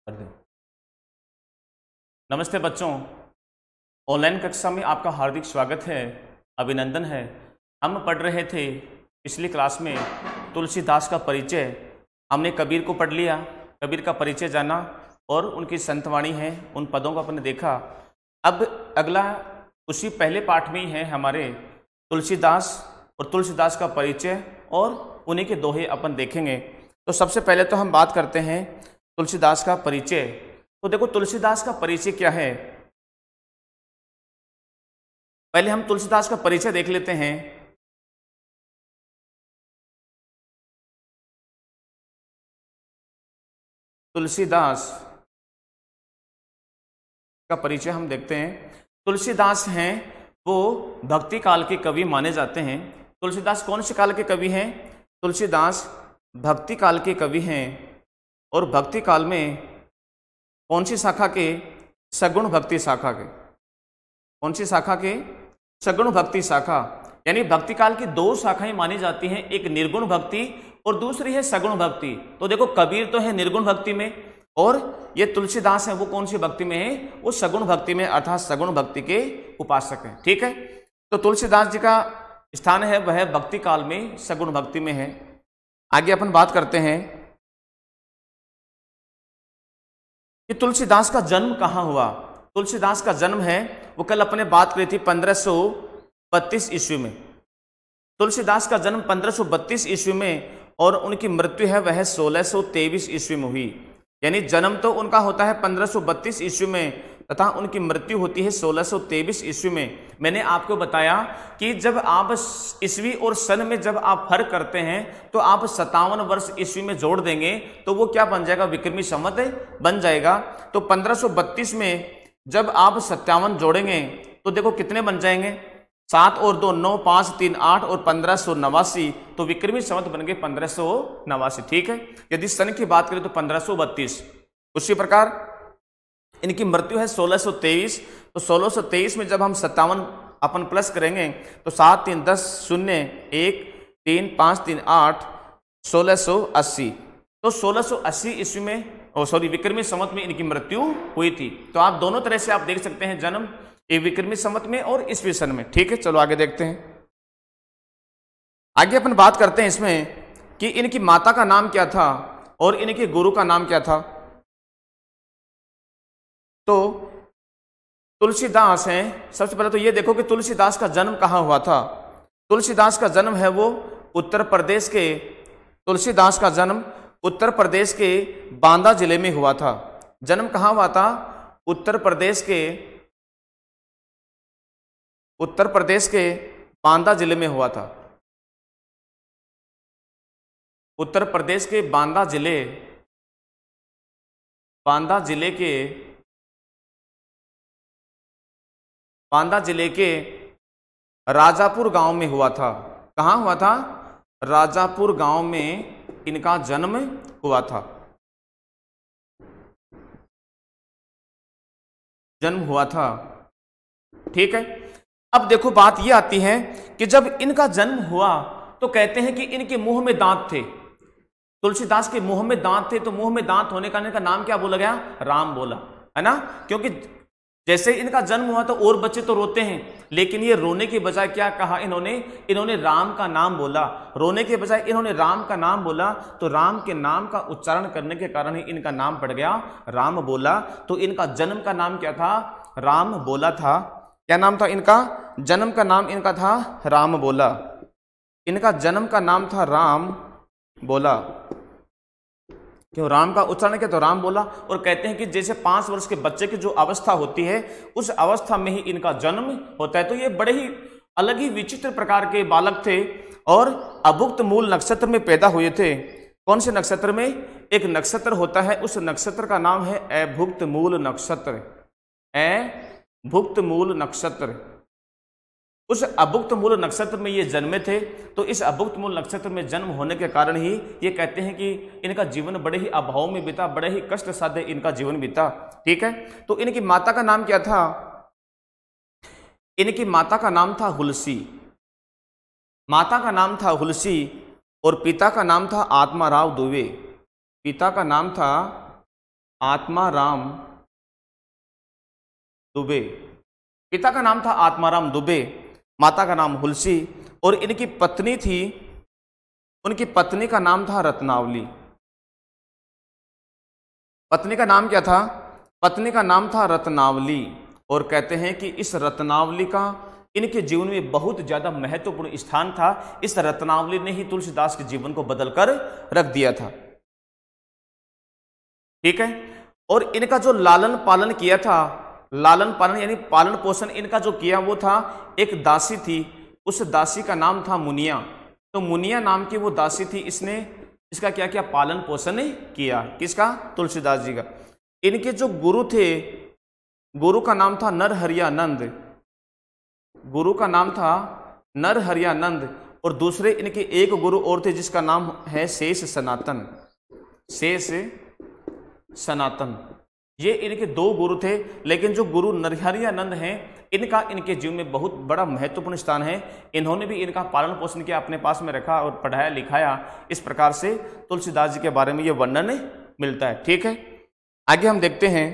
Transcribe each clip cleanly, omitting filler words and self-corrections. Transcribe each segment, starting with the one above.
कर दें। नमस्ते बच्चों, ऑनलाइन कक्षा में आपका हार्दिक स्वागत है, अभिनंदन है। हम पढ़ रहे थे पिछली क्लास में तुलसीदास का परिचय। हमने कबीर को पढ़ लिया, कबीर का परिचय जाना और उनकी संतवाणी है, उन पदों को अपने देखा। अब अगला उसी पहले पाठ में ही है हमारे तुलसीदास और तुलसीदास का परिचय और उन्हीं के दोहे अपन देखेंगे। तो सबसे पहले तो हम बात करते हैं तुलसीदास का परिचय। तो देखो तुलसीदास का परिचय क्या है, पहले हम तुलसीदास का परिचय देख लेते हैं। तुलसीदास का परिचय हम देखते हैं। तुलसीदास हैं वो भक्ति काल के कवि माने जाते हैं। तुलसीदास कौन से काल के कवि हैं? तुलसीदास भक्ति काल के कवि हैं और भक्ति काल में कौन सी शाखा के? सगुण भक्ति शाखा के। कौन सी शाखा के? सगुण भक्ति शाखा। यानी भक्ति काल की दो शाखाएं मानी जाती हैं, एक निर्गुण भक्ति और दूसरी है सगुण भक्ति। तो देखो कबीर तो है निर्गुण भक्ति में और ये तुलसीदास है वो कौन सी भक्ति में है? वो सगुण भक्ति में, अर्थात सगुण भक्ति के उपासक हैं। ठीक है, तो तुलसीदास जी का स्थान है वह भक्ति काल में सगुण भक्ति में है। आगे अपन बात करते हैं कि तुलसीदास का जन्म कहाँ हुआ। तुलसीदास का जन्म है वो कल अपने बात करी थी 1532 ईस्वी में। तुलसीदास का जन्म 1532 ईस्वी में और उनकी मृत्यु है वह 1623 ईस्वी में हुई। यानी जन्म तो उनका होता है 1532 ईस्वी में तथा उनकी मृत्यु होती है 1623 ईस्वी में। मैंने आपको बताया कि जब आप ईस्वी और सन में जब आप फर्क करते हैं तो आप 57 वर्ष ईस्वी में जोड़ देंगे तो वो क्या बन जाएगा? विक्रमी संवत बन जाएगा। तो 1532 में जब आप 57 जोड़ेंगे तो देखो कितने बन जाएंगे? 7 और 2 9, 5 3 8 और 1589। तो विक्रमी संवत बन गए 1589। ठीक है, यदि सन की बात करें तो 1532। उसी प्रकार इनकी मृत्यु है 1623। तो 1623 में जब हम 57 अपन प्लस करेंगे तो 7 3 10 0 1 3 5 3 8 1680। तो 1680 ईस्वी में विक्रमी संवत में इनकी मृत्यु हुई थी। तो आप दोनों तरह से आप देख सकते हैं, जन्म एक विक्रमी संवत में और ईस्वी सन में। ठीक है, चलो आगे देखते हैं। आगे अपन बात करते हैं इसमें कि इनकी माता का नाम क्या था और इनके गुरु का नाम क्या था। तो तुलसीदास हैं, सबसे पहले तो ये देखो कि तुलसीदास का जन्म कहाँ हुआ था। तुलसीदास का जन्म है वो उत्तर प्रदेश के, तुलसीदास का जन्म उत्तर प्रदेश के बांदा जिले में हुआ था। जन्म कहाँ हुआ था? उत्तर प्रदेश के बांदा जिले में हुआ था। उत्तर प्रदेश के बांदा जिले के राजापुर गांव में हुआ था। कहाँ हुआ था? राजापुर गांव में इनका जन्म हुआ था। ठीक है, अब देखो बात ये आती है कि जब इनका जन्म हुआ तो कहते हैं कि इनके मुंह में दांत थे। तुलसीदास के मुंह में दांत थे, तो मुंह में दांत होने का इनका नाम क्या बोला गया? राम बोला, है ना। क्योंकि जैसे इनका जन्म हुआ तो और बच्चे तो रोते हैं, लेकिन ये रोने के बजाय क्या कहा इन्होंने राम का नाम बोला। रोने के बजाय इन्होंने राम का नाम बोला, तो राम के नाम का उच्चारण करने के कारण ही इनका नाम पड़ गया राम बोला। तो इनका जन्म का नाम क्या था? राम बोला था। क्या नाम था इनका? जन्म का नाम इनका था राम बोला। इनका जन्म का नाम था राम बोला। क्यों राम का उच्चारण किया तो राम बोला। और कहते हैं कि जैसे 5 वर्ष के बच्चे की जो अवस्था होती है उस अवस्था में ही इनका जन्म होता है। तो ये बड़े ही अलग ही विचित्र प्रकार के बालक थे और अभुक्त मूल नक्षत्र में पैदा हुए थे। कौन से नक्षत्र में? एक नक्षत्र होता है, उस नक्षत्र का नाम है अभुक्त मूल नक्षत्र। अभुक्त मूल नक्षत्र, उस अभुक्त मूल नक्षत्र में ये जन्मे थे। तो इस अभुक्त मूल नक्षत्र में जन्म होने के कारण ही ये कहते हैं कि इनका जीवन बड़े ही अभाव में बीता, बड़े ही कष्ट साध्य इनका जीवन बीता। ठीक है, तो इनकी माता का नाम क्या था? इनकी माता का नाम था हुलसी। माता का नाम था हुलसी और पिता का नाम था आत्माराव दुबे। पिता का नाम था आत्माराम दुबे। पिता का नाम था आत्माराम दुबे, माता का नाम हुलसी, और इनकी पत्नी थी, उनकी पत्नी का नाम था रत्नावली। पत्नी का नाम क्या था? पत्नी का नाम था रत्नावली। और कहते हैं कि इस रत्नावली का इनके जीवन में बहुत ज्यादा महत्वपूर्ण स्थान था। इस रत्नावली ने ही तुलसीदास के जीवन को बदलकर रख दिया था। ठीक है। और इनका जो लालन पालन किया था, लालन पालन यानी पालन पोषण इनका जो किया वो था, एक दासी थी, उस दासी का नाम था मुनिया। तो मुनिया नाम की वो दासी थी, इसने इसका क्या क्या पालन पोषण किया। किसका? तुलसीदास जी का। इनके जो गुरु थे, गुरु का नाम था नरहरियानंद, गुरु का नाम था नरहरियानंद। और दूसरे इनके एक गुरु और थे जिसका नाम है शेष सनातन, शेष सनातन। ये इनके दो गुरु थे। लेकिन जो गुरु नरहरियानंद हैं, इनका इनके जीवन में बहुत बड़ा महत्वपूर्ण स्थान है। इन्होंने भी इनका पालन पोषण किया, अपने पास में रखा और पढ़ाया लिखाया। इस प्रकार से तुलसीदास जी के बारे में ये वर्णन मिलता है। ठीक है। आगे हम देखते हैं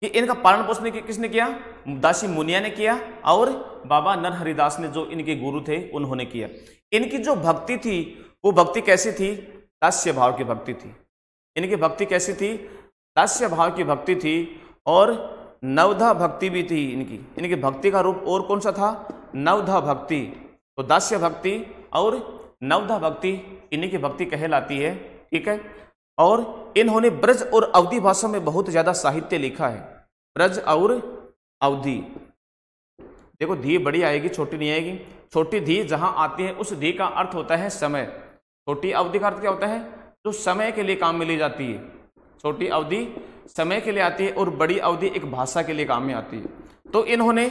कि इनका पालन पोषण किसने किया? दासी मुनिया ने किया, और बाबा नरहरिदास ने जो इनके गुरु थे उन्होंने किया। इनकी जो भक्ति थी वो भक्ति कैसी थी? दास्य भाव की भक्ति थी। इनकी भक्ति कैसी थी? दास्य भाव की भक्ति थी। और नवधा भक्ति भी थी इनकी भक्ति का रूप और कौन सा था? नवधा भक्ति। तो दास्य भक्ति और नवधा भक्ति इन्हीं की भक्ति कहलाती है। ठीक है। और इन्होंने ब्रज और अवधी भाषा में बहुत ज्यादा साहित्य लिखा है। ब्रज और अवधी, देखो धी बड़ी आएगी, छोटी नहीं आएगी। छोटी धी जहां आती है उस धी का अर्थ होता है समय। छोटी अवधि का अर्थ क्या होता है? जो समय के लिए काम में ली जाती है। छोटी अवधि समय के लिए आती है और बड़ी अवधि एक भाषा के लिए काम में आती है। तो इन्होंने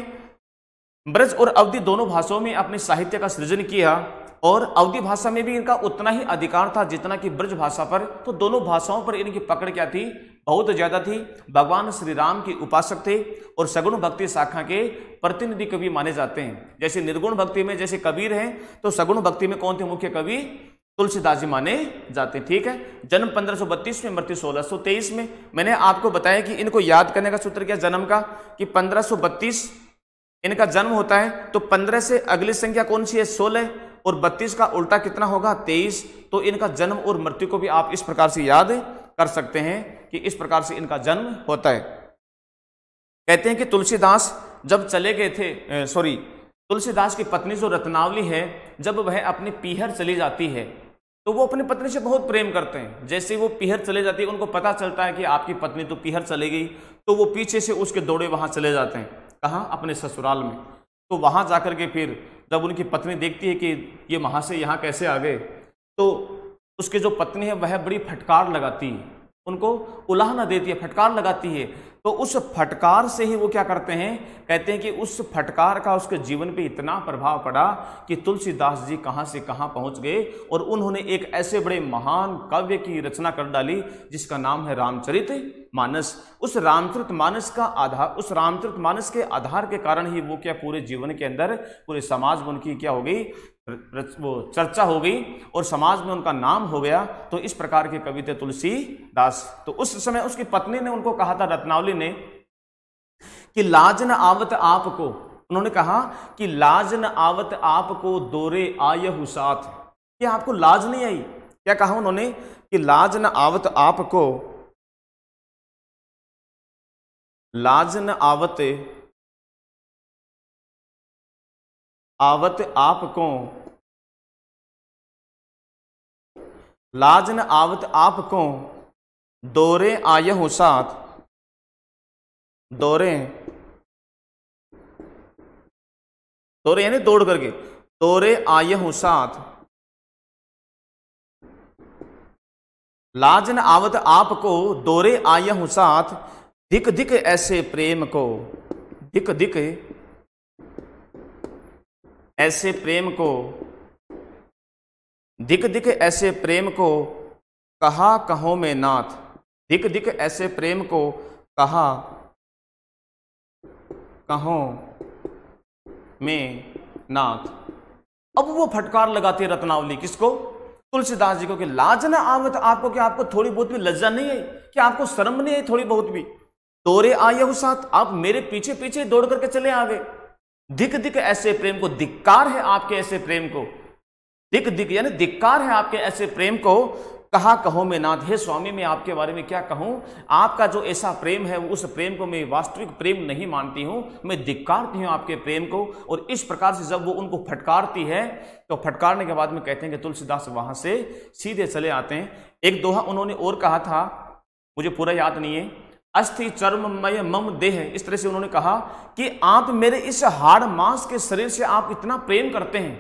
ब्रज और अवधी दोनों भाषाओं में अपने साहित्य का सृजन किया, और अवधी भाषा में भी इनका उतना ही अधिकार था जितना कि ब्रज भाषा पर। तो दोनों भाषाओं पर इनकी पकड़ क्या थी? बहुत ज्यादा थी। भगवान श्री राम के उपासक थे और सगुण भक्ति शाखा के प्रतिनिधि कवि माने जाते हैं। जैसे निर्गुण भक्ति में जैसे कबीर हैं, तो सगुण भक्ति में कौन थे मुख्य कवि? तुलसीदास जी माने जाते हैं। ठीक है। जन्म 1532 में, मृत्यु 1623 में। मैंने आपको बताया कि इनको याद करने का सूत्र क्या जन्म का, कि 1532 इनका जन्म होता है। तो 15 से अगली संख्या कौन सी है? 16, और 32 का उल्टा कितना होगा? 23। तो इनका जन्म और मृत्यु को भी आप इस प्रकार से याद कर सकते हैं कि इस प्रकार से इनका जन्म होता है। कहते हैं कि तुलसीदास जब चले गए थे, तुलसीदास की पत्नी जो रत्नावली है, जब वह अपनी पीहर चली जाती है तो वो अपनी पत्नी से बहुत प्रेम करते हैं। जैसे वो पीहर चले जाती है, उनको पता चलता है कि आपकी पत्नी तो पीहर चले गई, तो वो पीछे से उसके दौड़े वहां चले जाते हैं। कहाँ? अपने ससुराल में। तो वहां जाकर के फिर जब उनकी पत्नी देखती है कि ये वहां से यहाँ कैसे आ गए, तो उसकी जो पत्नी है वह बड़ी फटकार लगाती है, उनको उलाहना देती है, फटकार लगाती है। तो उस फटकार से ही वो क्या करते हैं? कहते हैं कि उस फटकार का उसके जीवन पे इतना प्रभाव पड़ा कि तुलसीदास जी कहाँ से कहाँ पहुंच गए, और उन्होंने एक ऐसे बड़े महान काव्य की रचना कर डाली जिसका नाम है रामचरितमानस। उस रामचरितमानस का आधार, उस रामचरितमानस के आधार के कारण ही वो क्या पूरे जीवन के अंदर, पूरे समाज में उनकी क्या हो गई? वो चर्चा हो गई और समाज में उनका नाम हो गया। तो इस प्रकार के कवि थे तुलसीदास। तो उस समय उसकी पत्नी ने उनको कहा था, रत्नावली ने, कि लाज न आवत आपको, उन्होंने कहा कि लाज न आवत आपको दोरे आयहु साथ। क्या आपको लाज नहीं आई? क्या कहा उन्होंने? कि लाज न आवत आपको, लाज न आवत आपको, लाज न आवत आपको दोरे आयहु साथ। दौरे यानी दौड़ करके, दौरे आयहु साथ। लाज न आवत आपको दौरे आयहु साथ, धिक धिक ऐसे प्रेम को, धिक धिक ऐसे प्रेम को, धिक धिक ऐसे प्रेम को कहा कहो में नाथ। धिक धिक ऐसे प्रेम को कहा कहो में नाथ। अब वो फटकार लगाती है रत्नावली, किसको? तुलसीदास जी को कि लाज ना आवत आपको, कि आपको थोड़ी बहुत भी लज्जा नहीं आई, कि आपको शर्म नहीं आई थोड़ी बहुत भी? तोरे आये साथ, आप मेरे पीछे पीछे दौड़ करके चले आ गए। धिक धिक ऐसे प्रेम को, धिक्कार है आपके ऐसे प्रेम को, धिक धिक यानी धिक्कार है आपके ऐसे प्रेम को। कहा कहो मैं नाथ, हे स्वामी मैं आपके बारे में क्या कहूं, आपका जो ऐसा प्रेम है उस प्रेम को मैं वास्तविक प्रेम नहीं मानती हूं, मैं धिक्कारती हूं आपके प्रेम को। और इस प्रकार से जब वो उनको फटकारती है तो फटकारने के बाद में कहते हैं कि तुलसीदास वहां से सीधे चले आते हैं। एक दोहा उन्होंने और कहा था, मुझे पूरा याद नहीं है, अस्थि चर्ममय मम देह, इस तरह से उन्होंने कहा कि आप मेरे इस हाड़ मांस के शरीर से आप इतना प्रेम करते हैं।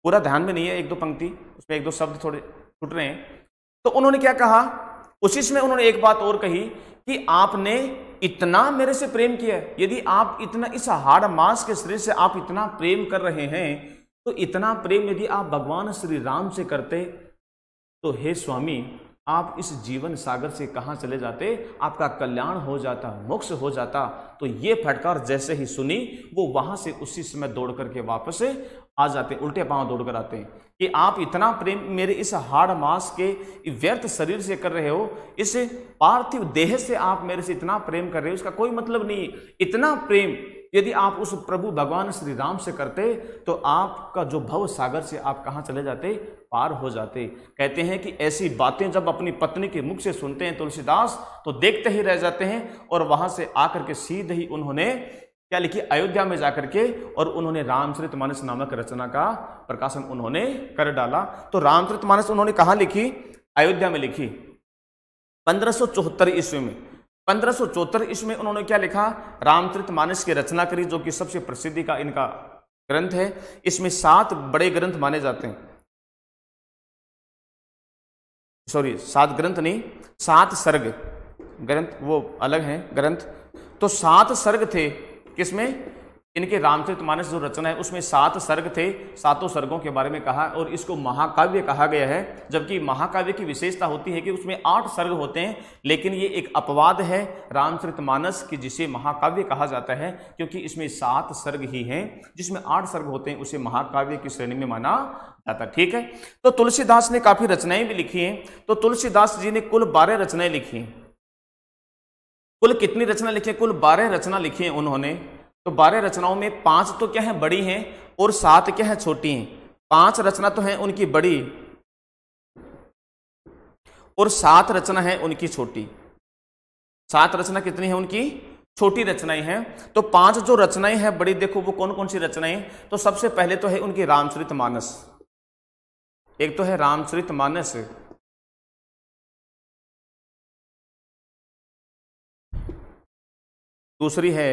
पूरा ध्यान में नहीं है, एक दो पंक्ति उसमें एक दो शब्द थोड़े छूट रहे हैं। तो उन्होंने क्या कहा, उसी में उन्होंने एक बात और कही कि आपने इतना मेरे से प्रेम किया, यदि आप इतना इस हाड़ मांस के शरीर से आप इतना प्रेम कर रहे हैं, तो इतना प्रेम यदि आप भगवान श्री राम से करते तो हे स्वामी आप इस जीवन सागर से कहां चले जाते, आपका कल्याण हो जाता, मोक्ष हो जाता। तो ये फटकार जैसे ही सुनी वो वहां से उसी समय दौड़ करके वापस आ जाते, उल्टे पांव दौड़ कर आते हैं कि आप इतना प्रेम मेरे इस हाड़ मांस के व्यर्थ शरीर से कर रहे हो, इस पार्थिव देह से आप मेरे से इतना प्रेम कर रहे हो, इसका कोई मतलब नहीं। इतना प्रेम यदि आप उस प्रभु भगवान श्री राम से करते तो आपका जो भव सागर से आप कहां चले जाते, पार हो जाते। कहते हैं कि ऐसी बातें जब अपनी पत्नी के मुख से सुनते हैं तुलसीदास तो देखते ही रह जाते हैं। और वहां से आकर के सीधे ही उन्होंने क्या लिखी, अयोध्या में जाकर के, और उन्होंने रामचरितमानस नामक रचना का प्रकाशन उन्होंने कर डाला। तो रामचरितमानस उन्होंने कहां लिखी, अयोध्या में लिखी 1574 ईस्वी में। 1574 ईस्वी में उन्होंने क्या लिखा, रामचरितमानस की रचना करी, जो कि सबसे प्रसिद्धि का इनका ग्रंथ है। इसमें 7 बड़े ग्रंथ माने जाते हैं, सॉरी 7 ग्रंथ नहीं, 7 सर्ग ग्रंथ, वो अलग हैं ग्रंथ। तो 7 सर्ग थे किसमें, इनके रामचरितमानस जो रचना है उसमें 7 सर्ग थे। 7 सर्गों के बारे में कहा और इसको महाकाव्य कहा गया है। जबकि महाकाव्य की विशेषता होती है कि उसमें 8 सर्ग होते हैं, लेकिन ये एक अपवाद है रामचरितमानस की जिसे महाकाव्य कहा जाता है, क्योंकि इसमें 7 सर्ग ही हैं। जिसमें 8 सर्ग होते हैं उसे महाकाव्य की श्रेणी में माना जाता। ठीक है, तो तुलसीदास ने काफी रचनाएं भी लिखी हैं। तो तुलसीदास जी ने कुल 12 रचनाएं लिखी हैं। कुल कितनी रचना लिखी है, कुल 12 रचना लिखी है उन्होंने। तो 12 रचनाओं में 5 तो क्या है बड़ी हैं और 7 क्या है छोटी हैं। 5 रचना तो है उनकी बड़ी और 7 रचना है उनकी छोटी। 7 रचना कितनी है उनकी, छोटी रचनाएं हैं। तो 5 जो रचनाएं हैं बड़ी, देखो वो कौन कौन सी रचनाएं। तो सबसे पहले तो है उनकी रामचरितमानस, एक तो है रामचरितमानस, दूसरी है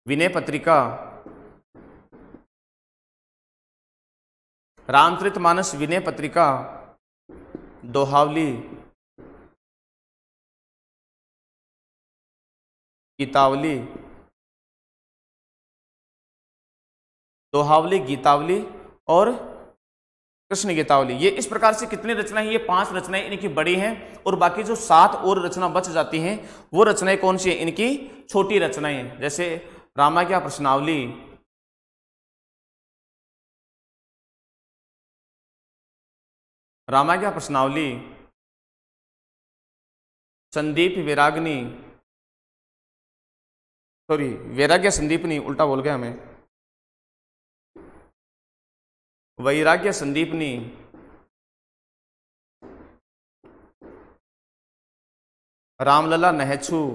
विनय पत्रिका, रामचरितमानस विनय पत्रिका, दोहावली, गीतावली, दोहावली, गीतावली और कृष्ण गीतावली। ये इस प्रकार से कितनी रचनाएं, ये 5 रचनाएं इनकी बड़ी हैं और बाकी जो 7 और रचना बच जाती हैं वो रचनाएं कौन सी हैं, इनकी छोटी रचनाएं हैं। जैसे रामाज्ञा प्रश्नावली, रामाज्ञा प्रश्नावली, संदीप वैराग्नी, सॉरी वैराग्य संदीपनी, उल्टा बोल गया हमें, वैराग्य संदीपनी, रामलला नहछू,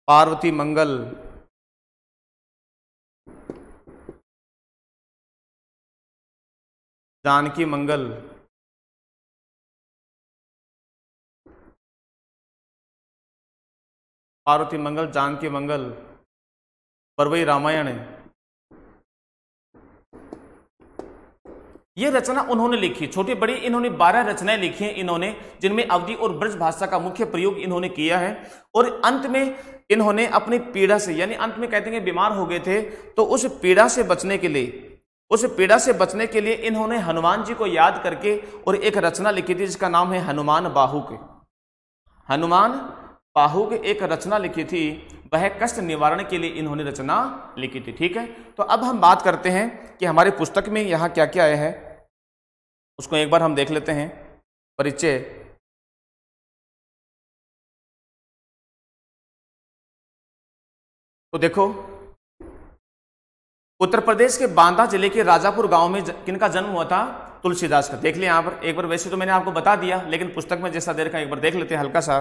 पार्वती मंगल, जानकी मंगल, पार्वती मंगल, जानकी मंगल, परवई रामायण। ये रचना उन्होंने लिखी, छोटी बड़ी इन्होंने 12 रचनाएं लिखी हैं इन्होंने, जिनमें अवधी और ब्रज भाषा का मुख्य प्रयोग इन्होंने किया है। और अंत में इन्होंने अपनी पीड़ा से, यानी अंत में कहते हैं बीमार हो गए थे, तो उस पीड़ा से बचने के लिए, इन्होंने हनुमान जी को याद करके और एक रचना लिखी थी जिसका नाम है हनुमान बाहुक। हनुमान बाहुक एक रचना लिखी थी, वह कष्ट निवारण के लिए इन्होंने रचना लिखी थी। ठीक है, तो अब हम बात करते हैं कि हमारे पुस्तक में यहाँ क्या क्या आया है, उसको एक बार हम देख लेते हैं। परिचय, तो देखो उत्तर प्रदेश के बांदा जिले के राजापुर गांव में किनका जन्म हुआ था? तुलसीदास का। देख लिया यहाँ पर एक बार, वैसे तो मैंने आपको बता दिया लेकिन पुस्तक में जैसा दे रखा है एक बार देख लेते हैं हल्का सा।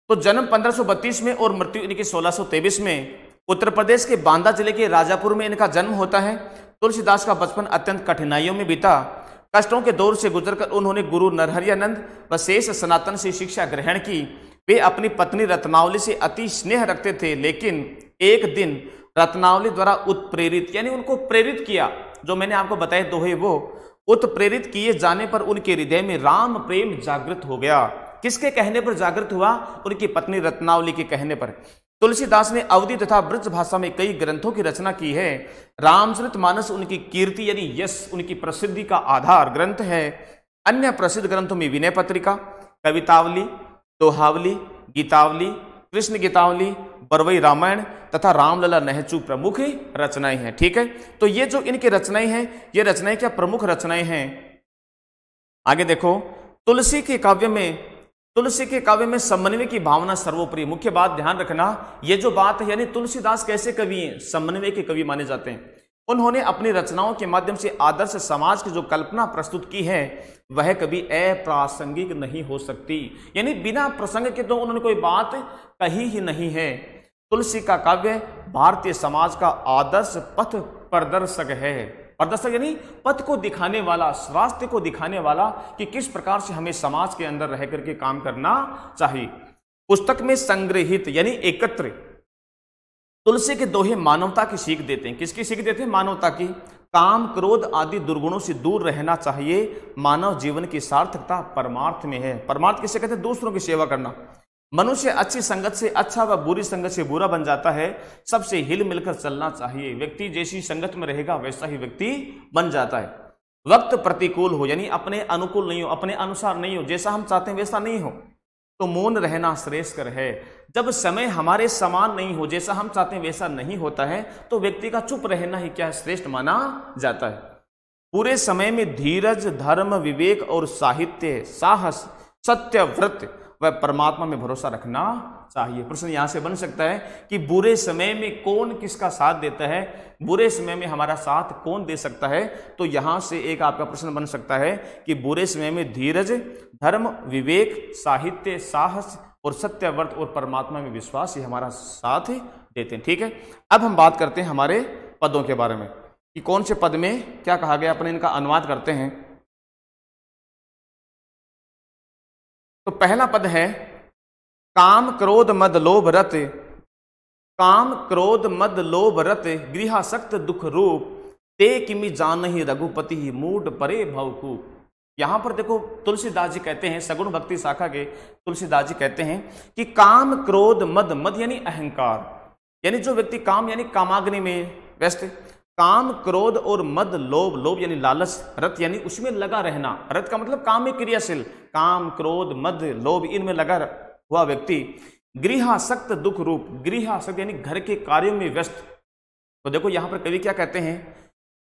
तो जन्म 1532 में और मृत्यु इनकी 1623 में। उत्तर प्रदेश के बांदा जिले के राजापुर में इनका जन्म होता है। तुलसीदास का बचपन अत्यंत कठिनाइयों में बीता। कष्टों के दौर से गुजरकर उन्होंने गुरु नरहरियानंद व शेष सनातन से शिक्षा ग्रहण की। वे अपनी पत्नी रत्नावली से अति स्नेह रखते थे, लेकिन एक दिन रत्नावली द्वारा उत्प्रेरित, यानी उनको प्रेरित किया, जो मैंने आपको बताए दोहे, वो उत्प्रेरित किए जाने पर उनके हृदय में राम प्रेम जागृत हो गया। किसके कहने पर जागृत हुआ? उनकी पत्नी रत्नावली के कहने पर। तुलसीदास ने अवधी तथा ब्रज भाषा में कई ग्रंथों की रचना की है। रामचरितमानस उनकी कीर्ति यानी यश, उनकी प्रसिद्धि का आधार ग्रंथ है। अन्य प्रसिद्ध ग्रंथों में विनय पत्रिका, कवितावली, दोहावली, गीतावली, कृष्ण गीतावली, बरवई रामायण तथा रामलला नहचू प्रमुख रचनाएं हैं। ठीक है, तो ये जो इनकी रचनाएं हैं, ये रचनाएं क्या प्रमुख रचनाएं हैं। आगे देखो, तुलसी के काव्य में समन्वय की भावना सर्वोपरि। मुख्य बात ध्यान रखना, ये जो बात है, यानी तुलसीदास कैसे कवि हैं? समन्वय के कवि माने जाते हैं। उन्होंने अपनी रचनाओं के माध्यम से आदर्श समाज की जो कल्पना प्रस्तुत की है, वह कभी अप्रासंगिक नहीं हो सकती, यानी बिना प्रसंग के तो उन्होंने कोई बात कही ही नहीं है। तुलसी का काव्य भारतीय समाज का आदर्श पथ प्रदर्शक है। प्रदर्शक यानी पथ को दिखाने वाला, रास्ते को दिखाने वाला कि किस प्रकार से हमें समाज के अंदर रह करके काम करना चाहिए। पुस्तक में संग्रहित यानी एकत्र तुलसी के दोहे मानवता की सीख देते हैं। किसकी सीख देते हैं? मानवता की। काम, क्रोध आदि दुर्गुणों से दूर रहना चाहिए। मानव जीवन की सार्थकता परमार्थ में है। परमार्थ किसे कहते हैं? दूसरों की सेवा करना। मनुष्य अच्छी संगत से अच्छा व बुरी संगत से बुरा बन जाता है। सबसे हिल मिलकर चलना चाहिए। व्यक्ति जैसी संगत में रहेगा वैसा ही व्यक्ति बन जाता है। वक्त प्रतिकूल हो यानी अपने अनुकूल नहीं हो, अपने अनुसार नहीं हो, जैसा हम चाहते हैं वैसा नहीं हो, तो मौन रहना श्रेष्ठकर है। जब समय हमारे समान नहीं हो, जैसा हम चाहते हैं वैसा नहीं होता है, तो व्यक्ति का चुप रहना ही क्या श्रेष्ठ माना जाता है। पूरे समय में धीरज, धर्म, विवेक और साहित्य, साहस, सत्य, व्रत वह परमात्मा में भरोसा रखना चाहिए। प्रश्न यहां से बन सकता है कि बुरे समय में कौन किसका साथ देता है, बुरे समय में हमारा साथ कौन दे सकता है। तो यहां से एक आपका प्रश्न बन सकता है कि बुरे समय में धीरज, धर्म, विवेक, साहित्य, साहस और सत्य, व्रत और परमात्मा में विश्वास ये हमारा साथ देते हैं। ठीक है, अब हम बात करते हैं हमारे पदों के बारे में कि कौन से पद में क्या कहा गया, अपने इनका अनुवाद करते हैं। तो पहला पद है काम, क्रोध, मद, लोभ, रत। काम, क्रोध, मद, लोभ, रत गृहासक्त दुख रूप, ते किमि जानहि रघुपति मूढ़ परे भवकूप। यहां पर देखो तुलसीदास जी कहते हैं, सगुण भक्ति शाखा के तुलसीदास जी कहते हैं कि काम, क्रोध, मद, मद यानी अहंकार, यानी जो व्यक्ति काम यानी कामाग्नि में व्यस्त, काम, क्रोध और मद, लोभ, लोभ यानी लालच, रत यानी उसमें लगा रहना। रत का मतलब काम में क्रियाशील, काम, क्रोध, मद, लोभ इनमें लगा हुआ व्यक्ति। गृहासक्त दुख रूप, गृहासक्त यानी घर के कार्यों में व्यस्त। तो देखो यहां पर कवि क्या कहते हैं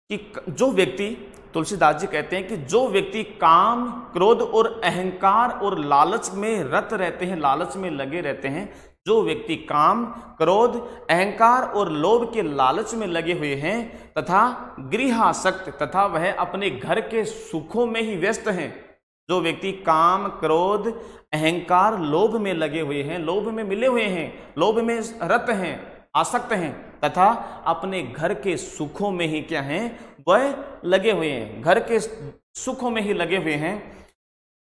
कि जो व्यक्ति, तुलसीदास जी कहते हैं कि जो व्यक्ति काम, क्रोध और अहंकार और लालच में रत रहते हैं, लालच में लगे रहते हैं, जो व्यक्ति काम, क्रोध, अहंकार और लोभ के लालच में लगे हुए हैं तथा गृहासक्त तथा वह अपने घर के सुखों में ही व्यस्त हैं, जो व्यक्ति काम, क्रोध, अहंकार, लोभ में लगे हुए हैं, लोभ में मिले हुए हैं, लोभ में रत हैं, आसक्त हैं तथा अपने घर के सुखों में ही क्या हैं, वह लगे हुए हैं, घर के सुखों में ही लगे हुए हैं।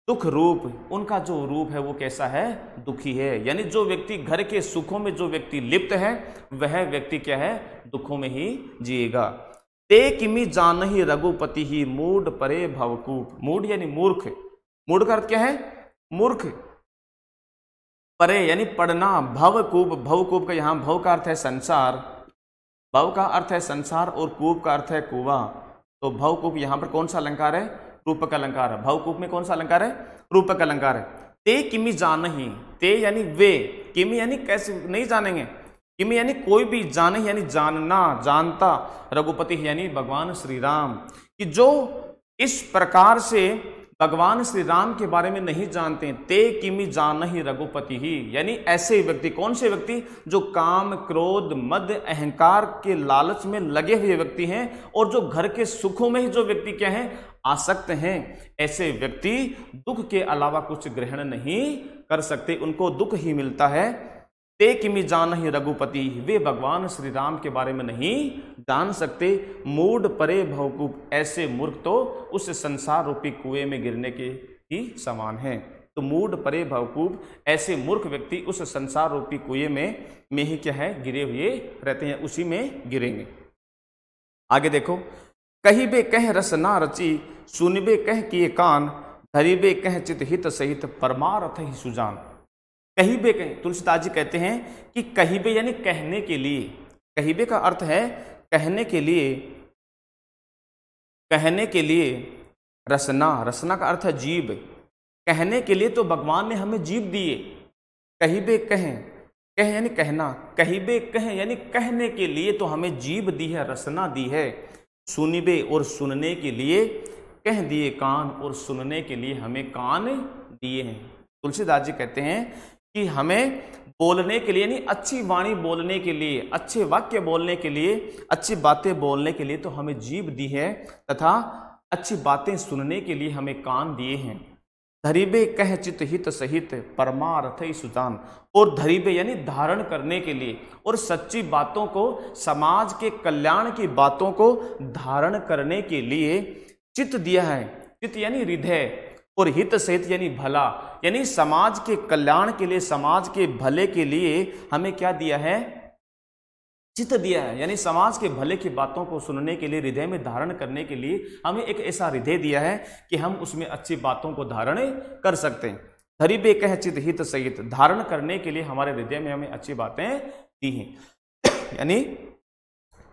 दुख रूप, उनका जो रूप है वो कैसा है? दुखी है। यानी जो व्यक्ति घर के सुखों में जो व्यक्ति लिप्त है वह व्यक्ति क्या है? दुखों में ही जिएगा। ते किमि जानहि रघुपति ही मूढ़ परे भवकूप। मूढ़ यानी मूर्ख, मूढ़ का अर्थ क्या है? मूर्ख। परे यानी पढ़ना, भवकूप, भवकूप का यहाँ भव का अर्थ है संसार, भव का अर्थ है संसार और कूप का अर्थ है कुआं। तो भवकूप यहाँ पर कौन सा अलंकार है? रूपक अलंकार है। भवकूप में कौन सा अलंकार है? रूपक अलंकार है। ते किमी जान ही, ते यानी वे, किमी यानी कैसे नहीं जानेंगे, किमी यानी कोई भी, जाने यानी जानना, जानता, रघुपति यानी भगवान श्री राम, कि जो इस प्रकार से भगवान श्री राम के बारे में नहीं जानते, ते किमी जान ही रघुपति ही, यानी ऐसे व्यक्ति, कौन से व्यक्ति, जो काम क्रोध मद अहंकार के लालच में लगे हुए व्यक्ति हैं और जो घर के सुखों में ही जो व्यक्ति क्या है, आसक्त हैं, ऐसे व्यक्ति दुख के अलावा कुछ ग्रहण नहीं कर सकते, उनको दुख ही मिलता है। ते किमी जान ही रघुपति, वे भगवान श्री राम के बारे में नहीं जान सकते। मूढ़ परे भवकूप, ऐसे मूर्ख तो उस संसार रूपी कुएं में गिरने के ही समान है। तो मूढ़ परे भवकूप, ऐसे मूर्ख व्यक्ति उस संसार रूपी कुएं में ही क्या है, गिरे हुए रहते हैं, उसी में गिरेंगे। आगे देखो, कहिबे कह रस ना रची, सुनिबे कह किए कान, धरिबे कह चित हित सहित, परमार्थ ही सुजान। कहिबे कहे, तुलसीदास जी कहते हैं कि कहिबे यानी कहने के लिए, कहिबे का अर्थ है कहने के लिए, कहने के लिए, रसना, रसना का अर्थ है जीभ, कहने के लिए तो भगवान ने हमें जीभ दिए। कहिबे कहें, कह यानी कहना, कहिबे कहें यानी कहने के लिए तो हमें जीभ दी है, रसना दी है। सुनिबे, और सुनने के लिए कह दिए कान, और सुनने के लिए हमें कान दिए हैं। तुलसीदास जी कहते हैं कि हमें बोलने के लिए, यानी अच्छी वाणी बोलने के लिए, अच्छे वाक्य बोलने के लिए, अच्छी बातें बोलने के लिए तो हमें जीभ दी है, तथा अच्छी बातें सुनने के लिए हमें कान दिए हैं। धरिबे कह चित हित सहित, परमार्थ ही सुजान, और धरिबे यानी धारण करने के लिए, और सच्ची बातों को, समाज के कल्याण की बातों को धारण करने के लिए चित्त दिया है। चित्त यानी हृदय, और हित सहित यानी भला, यानी समाज के कल्याण के लिए, समाज के भले के लिए हमें क्या दिया है, चित्त दिया है, यानी समाज के भले की बातों को सुनने के लिए, हृदय में धारण करने के लिए हमें एक ऐसा हृदय दिया है कि हम उसमें अच्छी बातों को धारण कर सकते हैं। धरिबे कह चित हित सहित, धारण करने के लिए हमारे हृदय में हमें अच्छी बातें दी हैं, यानी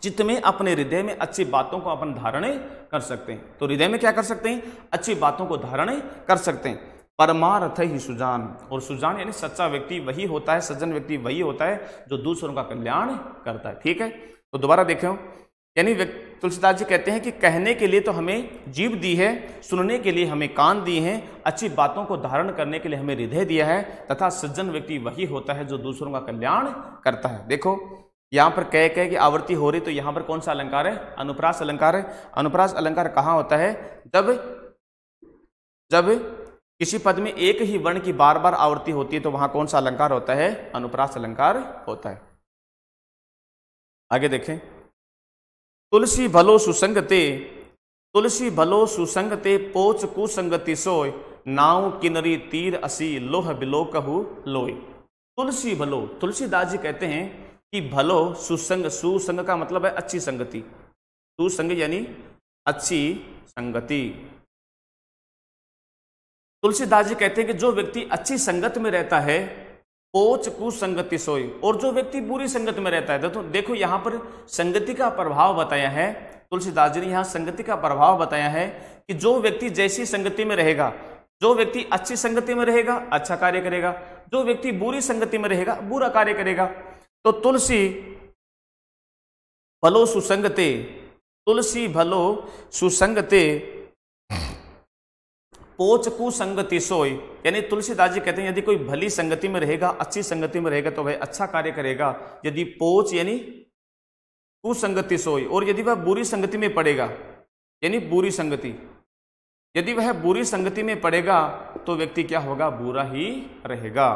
चित्त में, अपने हृदय में अच्छी बातों को अपन धारण कर सकते हैं। तो हृदय में क्या कर सकते हैं, अच्छी बातों को धारण कर सकते हैं। परमार्थ ही सुजान, और सुजान यानी सच्चा व्यक्ति वही होता है, सज्जन व्यक्ति वही होता है जो दूसरों का कल्याण करता है। ठीक है, तो दोबारा देखें, यानी तुलसीदास जी कहते हैं कि कहने के लिए तो हमें जीभ दी है, सुनने के लिए हमें कान दिए हैं, अच्छी बातों को धारण करने के लिए हमें हृदय दिया है, तथा सज्जन व्यक्ति वही होता है जो दूसरों का कल्याण करता है। देखो यहाँ पर कह की आवृत्ति हो रही, तो यहाँ पर कौन सा अलंकार है, अनुप्रास अलंकार है। अनुप्रास अलंकार कहाँ होता है, जब किसी पद में एक ही वर्ण की बार बार आवृत्ति होती है तो वहां कौन सा अलंकार होता है, अनुप्रास अलंकार होता है। आगे देखें, तुलसी भलो सुसंगते, तुलसी भलो सुसंगते, पोच कुसंगति सोय, नाव किनरी तीर असी, लोह बिलो कहू लोय। तुलसी भलो, तुलसीदास जी कहते हैं कि भलो सुसंग, सुसंग का मतलब है अच्छी संगति, सुसंग यानी अच्छी संगति। तुलसीदास जी कहते हैं कि जो व्यक्ति अच्छी संगत में रहता है, पोच कुसंगति सोई, और जो व्यक्ति बुरी संगत में रहता है, तो देखो यहां पर संगति का प्रभाव बताया है। तुलसीदास जी ने यहां संगति का प्रभाव बताया है कि जो व्यक्ति जैसी संगति में रहेगा, जो व्यक्ति अच्छी संगति में रहेगा अच्छा कार्य करेगा, जो व्यक्ति बुरी संगति में रहेगा बुरा कार्य करेगा। तो तुलसी भलो सुसंगते, तुलसी भलो सुसंगते, पोच कुसंगति सोय, यानी तुलसीदास जी कहते हैं यदि कोई भली संगति में रहेगा, अच्छी संगति में रहेगा तो वह अच्छा कार्य करेगा। यदि पोच यानी कुसंगति सोय, और यदि वह बुरी संगति में पड़ेगा, यानी बुरी संगति, यदि वह बुरी संगति में पड़ेगा तो व्यक्ति क्या होगा, बुरा ही रहेगा।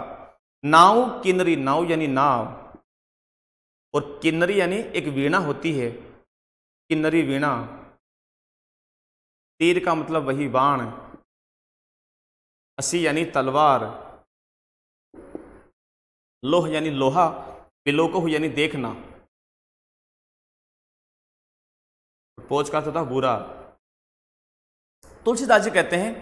नाव किन्नरी, नाव यानी नाव, और किन्नरी यानी एक वीणा होती है, किन्नरी वीणा, तीर का मतलब वही बाण, असी यानी तलवार, लोह यानी लोहा, बिलोको यानी देखना, पोच का था बुरा। तुलसीदास जी कहते हैं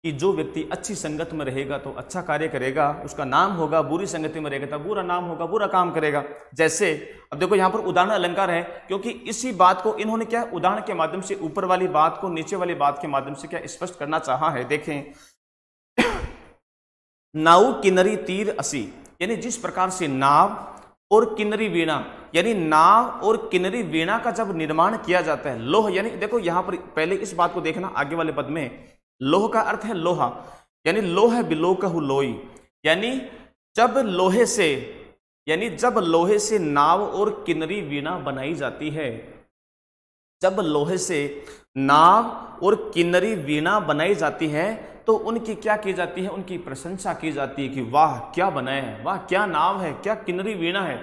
कि जो व्यक्ति अच्छी संगत में रहेगा तो अच्छा कार्य करेगा, उसका नाम होगा, बुरी संगति में रहेगा तो बुरा नाम होगा, बुरा काम करेगा। जैसे अब देखो यहां पर उदाहरण अलंकार है, क्योंकि इसी बात को इन्होंने क्या उदाहरण के माध्यम से ऊपर वाली बात को नीचे वाली बात के माध्यम से क्या स्पष्ट करना चाहा है। देखें, नाउ किन्नरी तीर असी, यानी जिस प्रकार से नाव और किन्नरी वीणा, यानी नाव और किन्नरी वीणा का जब निर्माण किया जाता है, लोह, यानी देखो यहां पर पहले इस बात को देखना, आगे वाले पद में लोह का अर्थ है लोहा, यानी लोह बिलो कहू लोई, यानी जब लोहे से, यानी जब लोहे से नाव और किन्नरी वीणा बनाई जाती है, जब लोहे से नाव और किन्नरी वीणा बनाई जाती है तो उनकी क्या की जाती है, उनकी प्रशंसा की जाती है कि वाह क्या बनाए हैं, वाह क्या नाव है, क्या किन्नरी वीणा है।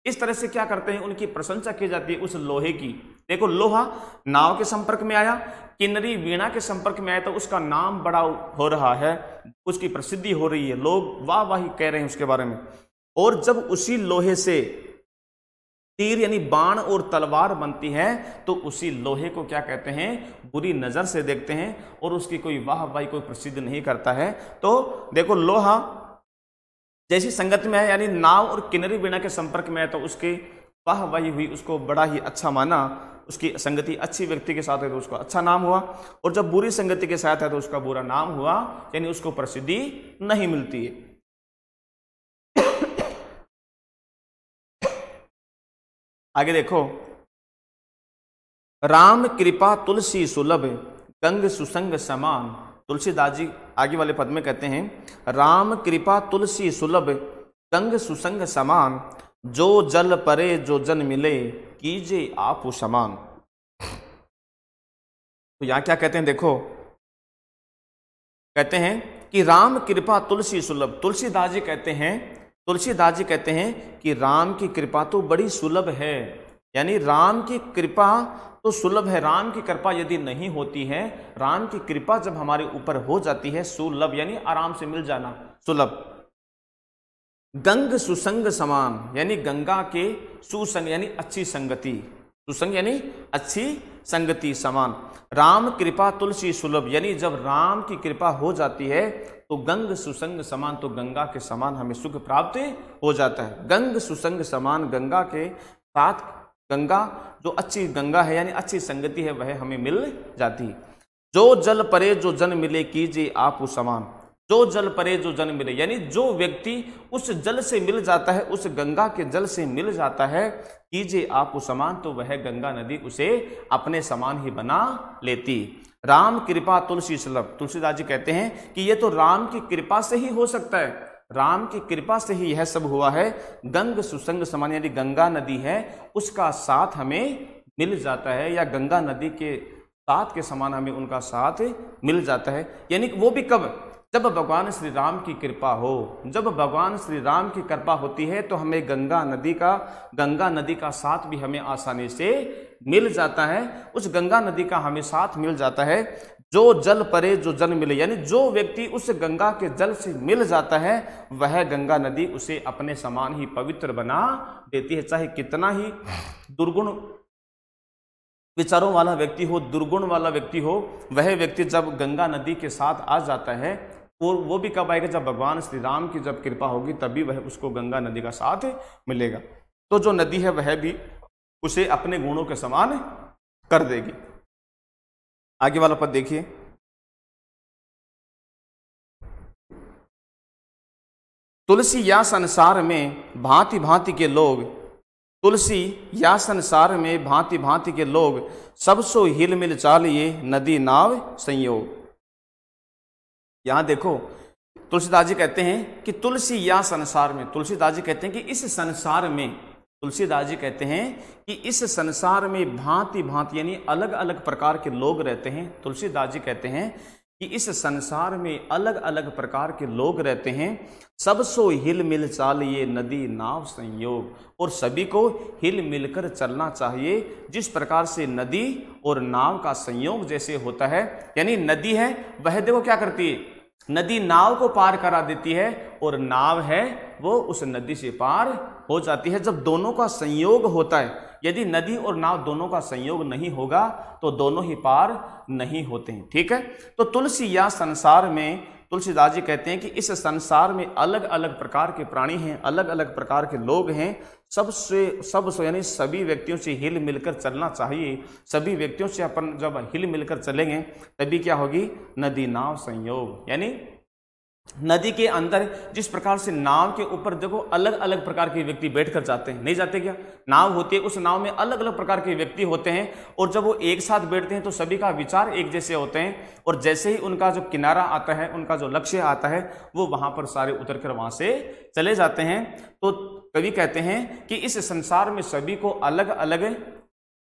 इस तरह से क्या करते हैं, उनकी प्रशंसा की जाती है उस लोहे की। देखो लोहा नाव के संपर्क में आया, किन्नरी वीणा के संपर्क में आया तो उसका नाम बड़ा हो रहा है, उसकी प्रसिद्धि हो रही है, लोग वाह वाही कह रहे हैं उसके बारे में। और जब उसी लोहे से तीर यानी बाण और तलवार बनती है तो उसी लोहे को क्या कहते हैं, बुरी नजर से देखते हैं और उसकी कोई वाह वाही कोई प्रसिद्ध नहीं करता है। तो देखो लोहा जैसी संगत में है, यानी नाव और किन्नरी वीणा के संपर्क में है तो उसकी वाह वाही हुई, उसको बड़ा ही अच्छा माना, उसकी संगति अच्छी व्यक्ति के साथ है तो उसका अच्छा नाम हुआ, और जब बुरी संगति के साथ है तो उसका बुरा नाम हुआ, यानी उसको प्रसिद्धि नहीं मिलती है। आगे देखो, राम कृपा तुलसी सुलभ गंग सुसंग समान, तुलसीदास जी आगे वाले पद में कहते हैं राम कृपा तुलसी सुलभ गंग सुसंग समान, जो जल परे जो जन मिले कीजे आप समान। तो यहां क्या कहते हैं, देखो कहते हैं कि राम कृपा तुलसी सुलभ, तुलसीदास जी कहते हैं कि राम की कृपा तो बड़ी सुलभ है, यानी राम की कृपा तो सुलभ है, राम की कृपा यदि नहीं होती है, राम की कृपा जब हमारे ऊपर हो जाती है, सुलभ यानी आराम से मिल जाना, सुलभ। गंग सुसंग समान, यानी गंगा के सुसंग यानी अच्छी संगति, सुसंग यानी अच्छी संगति समान। राम कृपा तुलसी सुलभ, यानी जब राम की कृपा हो जाती है तो गंग सुसंग समान, तो गंगा के समान हमें सुख प्राप्त हो जाता है। गंग सुसंग समान, गंगा के साथ, गंगा जो अच्छी गंगा है यानी अच्छी संगति है वह हमें मिल जाती है। जो जल परे जो जन मिले कीजिए आप समान, जो जल परे जो जन मिले, यानी जो व्यक्ति उस जल से मिल जाता है, उस गंगा के जल से मिल जाता है, कीजिए आप समान, तो वह गंगा नदी उसे अपने समान ही बना लेती। राम कृपा तुलसी सुलभ, तुलसीदास जी कहते हैं कि ये तो राम की कृपा से ही हो सकता है, राम की कृपा से ही यह सब हुआ है। गंग सुसंग समान, यानी गंगा नदी है उसका साथ हमें मिल जाता है, या गंगा नदी के साथ के समान हमें उनका साथ मिल जाता है। यानी वो भी कब, जब भगवान श्री राम की कृपा हो, जब भगवान श्री राम की कृपा होती है तो हमें गंगा नदी का साथ भी हमें आसानी से मिल जाता है, उस गंगा नदी का हमें साथ मिल जाता है। जो जल परे जो जन मिले, यानी जो व्यक्ति उस गंगा के जल से मिल जाता है वह गंगा नदी उसे अपने समान ही पवित्र बना देती है। चाहे कितना ही दुर्गुण विचारों वाला व्यक्ति हो, दुर्गुण वाला व्यक्ति हो, वह व्यक्ति जब गंगा नदी के साथ आ जाता है, और वो भी कब आएगा, जब भगवान श्री राम की जब कृपा होगी तभी वह उसको गंगा नदी का साथ मिलेगा। तो जो नदी है वह भी उसे अपने गुणों के समान कर देगी। आगे वाला पद देखिए, तुलसी या संसार में भांति भांति के लोग, तुलसी या संसार में भांति भांति के लोग, सब सो हिल मिल चालिए नदी नाव संयोग। यहां देखो तुलसीदास जी कहते हैं कि तुलसी या संसार में, तुलसीदास जी कहते हैं कि इस संसार में, तुलसीदास जी कहते हैं कि इस संसार में भांति भांति यानी अलग अलग प्रकार के लोग रहते हैं। तुलसीदास जी कहते हैं कि इस संसार में अलग अलग प्रकार के लोग रहते हैं। सब सो हिल मिल चालिए नदी नाव संयोग, और सभी को हिल मिलकर चलना चाहिए, जिस प्रकार से नदी और नाव का संयोग जैसे होता है। यानी नदी है वह देखो क्या करती है, नदी नाव को पार करा देती है, और नाव है वो उस नदी से पार हो जाती है जब दोनों का संयोग होता है। यदि नदी और नाव दोनों का संयोग नहीं होगा तो दोनों ही पार नहीं होते हैं। ठीक है, तो तुलसी या संसार में, तुलसीदास जी कहते हैं कि इस संसार में अलग अलग प्रकार के प्राणी हैं, अलग अलग प्रकार के लोग हैं, सबसे यानी सभी व्यक्तियों से हिल मिलकर चलना चाहिए। सभी व्यक्तियों से अपन जब हिल मिलकर चलेंगे तभी क्या होगी, नदी नाव संयोग, यानी नदी के अंदर जिस प्रकार से नाव के ऊपर देखो अलग अलग प्रकार के व्यक्ति बैठकर जाते हैं, नहीं जाते क्या? नाव होती है, उस नाव में अलग अलग प्रकार के व्यक्ति होते हैं और जब वो एक साथ बैठते हैं तो सभी का विचार एक जैसे होते हैं और जैसे ही उनका जो किनारा आता है, उनका जो लक्ष्य आता है, वो वहां पर सारे उतर कर वहां से चले जाते हैं। तो कवि कहते हैं कि इस संसार में सभी को अलग अलग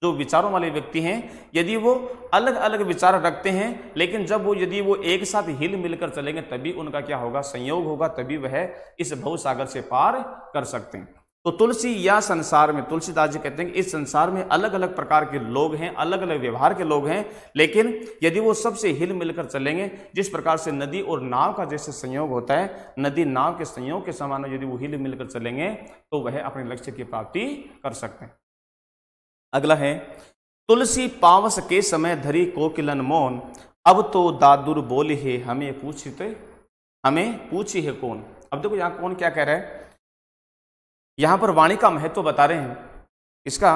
जो विचारों वाले व्यक्ति हैं, यदि वो अलग अलग विचार रखते हैं, लेकिन जब वो यदि वो एक साथ हिल मिलकर चलेंगे तभी उनका क्या होगा? संयोग होगा, तभी वह इस भवसागर से पार कर सकते हैं। तो तुलसी या संसार में, तुलसीदास जी कहते हैं कि इस संसार में अलग अलग प्रकार के लोग हैं, अलग अलग व्यवहार के लोग हैं, लेकिन यदि वो सबसे हिल मिलकर चलेंगे, जिस प्रकार से नदी और नाव का जैसे संयोग होता है, नदी नाव के संयोग के समान यदि वो हिल मिलकर चलेंगे तो वह अपने लक्ष्य की प्राप्ति कर सकते हैं। अगला है, तुलसी पावस के समय धरी कोकिलन मौन, अब तो दादुर बोली है हमें पूछी है कौन। अब देखो यहां कौन क्या कह रहा है, यहां पर वाणी का महत्व बता रहे हैं। इसका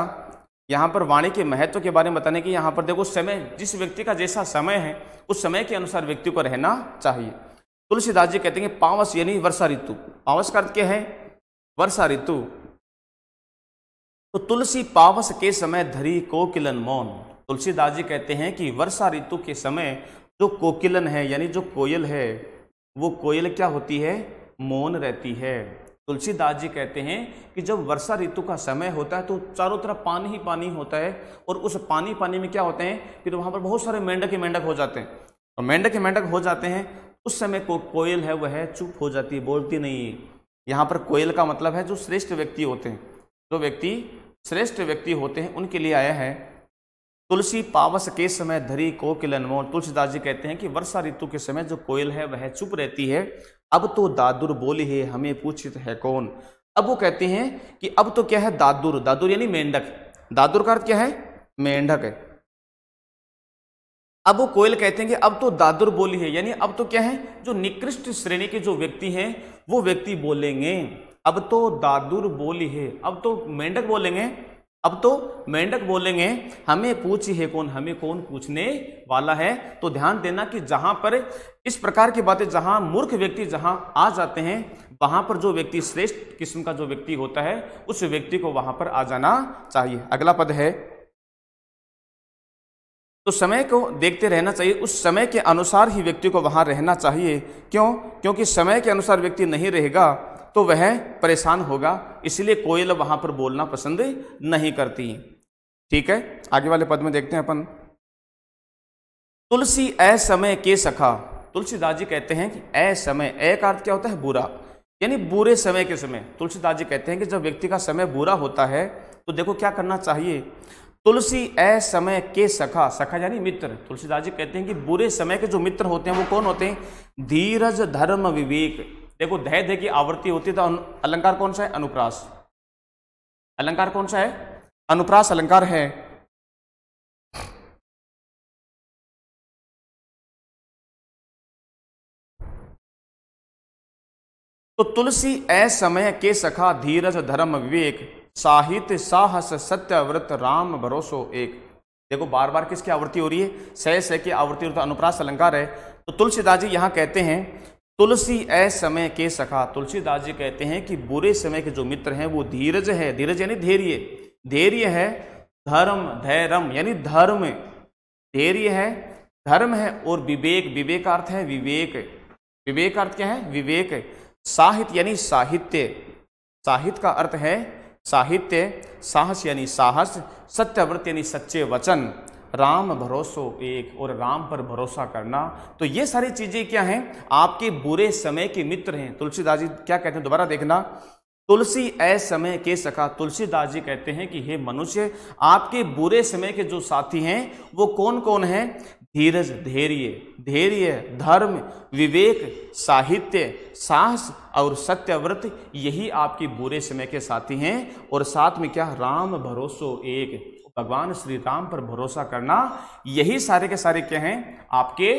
यहां पर वाणी के महत्व के बारे में बताने की, यहां पर देखो समय, जिस व्यक्ति का जैसा समय है उस समय के अनुसार व्यक्ति को रहना चाहिए। तुलसीदास जी कहते हैं पावस यानी वर्षा ऋतु। पावस का अर्थ क्या है? वर्षा ऋतु। तो तुलसी पावस के समय धरी कोकिलन मौन। तुलसीदास जी कहते हैं कि वर्षा ऋतु के समय जो कोकिलन है यानी जो कोयल है, वो कोयल क्या होती है? मौन रहती है। तुलसीदास जी कहते हैं कि जब वर्षा ऋतु का समय होता है तो चारों तरफ पानी ही पानी होता है और उस पानी में क्या होते हैं? फिर वहां पर बहुत सारे मेंढक ही मेंढक हो जाते हैं और मेंढक ही मेंढक हो जाते हैं। उस समय कोयल है वह चुप हो जाती है, बोलती नहीं है। यहाँ पर कोयल का मतलब है जो श्रेष्ठ व्यक्ति होते हैं, जो व्यक्ति श्रेष्ठ व्यक्ति होते हैं उनके लिए आया है। तुलसी पावस के समय धरी कोकिलन मौन। तुलसीदास जी कहते हैं कि वर्षा ऋतु के समय जो कोयल है वह चुप रहती है। अब तो दादुर बोली है हमें पूछित है कौन। अब वो कहते हैं कि अब तो क्या है? दादुर। दादुर यानी मेंढक। दादुर का अर्थ क्या है? मेंढक है। अब वो कोयल कहते हैं कि अब तो दादुर बोली है, यानी अब तो क्या है? जो निकृष्ट श्रेणी के जो व्यक्ति हैं वो व्यक्ति बोलेंगे। अब तो दादुर बोली है, अब तो मेंढक बोलेंगे, अब तो मेंढक बोलेंगे हमें पूछी है कौन, हमें कौन पूछने वाला है। तो ध्यान देना कि जहां पर इस प्रकार की बातें, जहां मूर्ख व्यक्ति जहां आ जाते हैं, वहां पर जो व्यक्ति श्रेष्ठ किस्म का जो व्यक्ति होता है उस व्यक्ति को वहां पर आ जाना चाहिए। अगला पद है, तो समय को देखते रहना चाहिए, उस समय के अनुसार ही व्यक्ति को वहां रहना चाहिए। क्यों? क्योंकि समय के अनुसार व्यक्ति नहीं रहेगा तो वह परेशान होगा, इसलिए कोयल वहां पर बोलना पसंद नहीं करती। ठीक है, आगे वाले पद में देखते हैं अपन। तुलसी असमय के सखा। तुलसीदास जी कहते हैं कि असमय, ए का अर्थ क्या होता है? बुरा, यानी बुरे समय के समय। तुलसीदास जी कहते हैं कि जब व्यक्ति का समय बुरा होता है तो देखो क्या करना चाहिए। तुलसी असमय के सखा, सखा यानी मित्र। तुलसीदास जी कहते हैं कि बुरे समय के जो मित्र होते हैं वो कौन होते हैं? धीरज धर्म विवेक। देखो धै धै की आवृत्ति होती है तो अलंकार कौन सा है? अनुप्रास। अलंकार कौन सा है? अनुप्रास अलंकार है। तो तुलसी असमय के सखा धीरज धर्म विवेक, साहित्य साहस सत्यव्रत राम भरोसो एक। देखो बार बार किसकी आवृत्ति हो रही है? सह की आवृत्ति हो, तो अनुप्रास अलंकार है। तो तुलसीदास जी यहां कहते हैं तुलसी असमय के सखा। तुलसीदास जी कहते हैं कि बुरे समय के जो मित्र हैं वो धीरज है। धीरज यानी धैर्य, धैर्य है। धर्म, धैर्यम यानी धर्म, धैर्य है, धर्म है। और विवेक, विवेक अर्थ है विवेक। विवेक अर्थ क्या है? विवेक। साहित्य यानी साहित्य, साहित्य का अर्थ है साहित्य। साहस यानी साहस। सत्यव्रत यानी सच्चे वचन। राम भरोसो एक, और राम पर भरोसा करना। तो ये सारी चीजें क्या हैं? आपके बुरे समय के मित्र हैं। तुलसीदास जी क्या कहते हैं? दोबारा देखना, तुलसी असमय के सखा। तुलसीदास जी कहते हैं कि हे मनुष्य, आपके बुरे समय के जो साथी हैं वो कौन कौन हैं? धीरज, धैर्य, धैर्य, धर्म, विवेक, साहित्य, साहस और सत्यव्रत, यही आपके बुरे समय के साथी हैं। और साथ में क्या? राम भरोसो एक, भगवान श्री राम पर भरोसा करना। यही सारे के सारे क्या हैं? आपके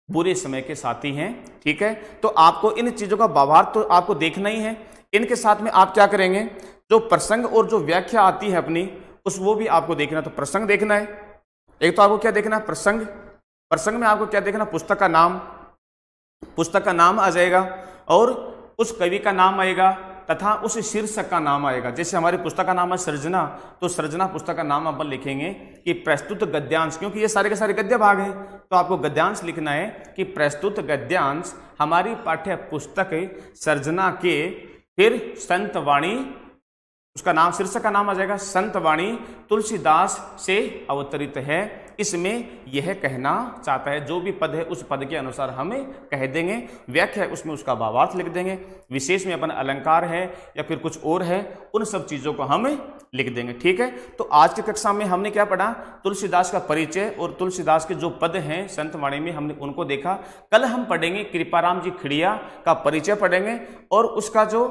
बुरे समय के साथी हैं। ठीक है, तो आपको इन चीजों का भावार्थ तो आपको देखना ही है। इनके साथ में आप क्या करेंगे? जो प्रसंग और जो व्याख्या आती है अपनी, उस वो भी आपको देखना। तो प्रसंग देखना है। एक तो आपको क्या देखना है? प्रसंग। प्रसंग में आपको क्या देखना? पुस्तक का नाम, पुस्तक का नाम आ जाएगा और उस कवि का नाम आएगा तथा उस शीर्षक का नाम आएगा। जैसे हमारी पुस्तक का नाम है सृजना, तो सृजना पुस्तक का नाम अपन लिखेंगे कि प्रस्तुत गद्यांश, क्योंकि ये सारे के सारे गद्य भाग हैं, तो आपको गद्यांश लिखना है कि प्रस्तुत गद्यांश हमारी पाठ्य पुस्तक सृजना के, फिर संत वाणी, उसका नाम, शीर्षक का नाम आ जाएगा संत वाणी तुलसीदास से अवतरित है। इसमें यह कहना चाहता है, जो भी पद है उस पद के अनुसार हमें कह देंगे, व्याख्या है उसमें उसका भावार्थ लिख देंगे, विशेष में अपन अलंकार है या फिर कुछ और है, उन सब चीजों को हम लिख देंगे। ठीक है, तो आज की कक्षा में हमने क्या पढ़ा, तुलसीदास का परिचय और तुलसीदास के जो पद हैं संत वाणी में हमने उनको देखा। कल हम पढ़ेंगे कृपाराम जी खिड़िया का परिचय पढ़ेंगे और उसका जो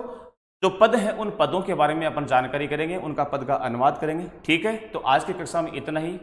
पद है उन पदों के बारे में अपन जानकारी करेंगे, उनका पद का अनुवाद करेंगे। ठीक है, तो आज की कक्षा में इतना ही।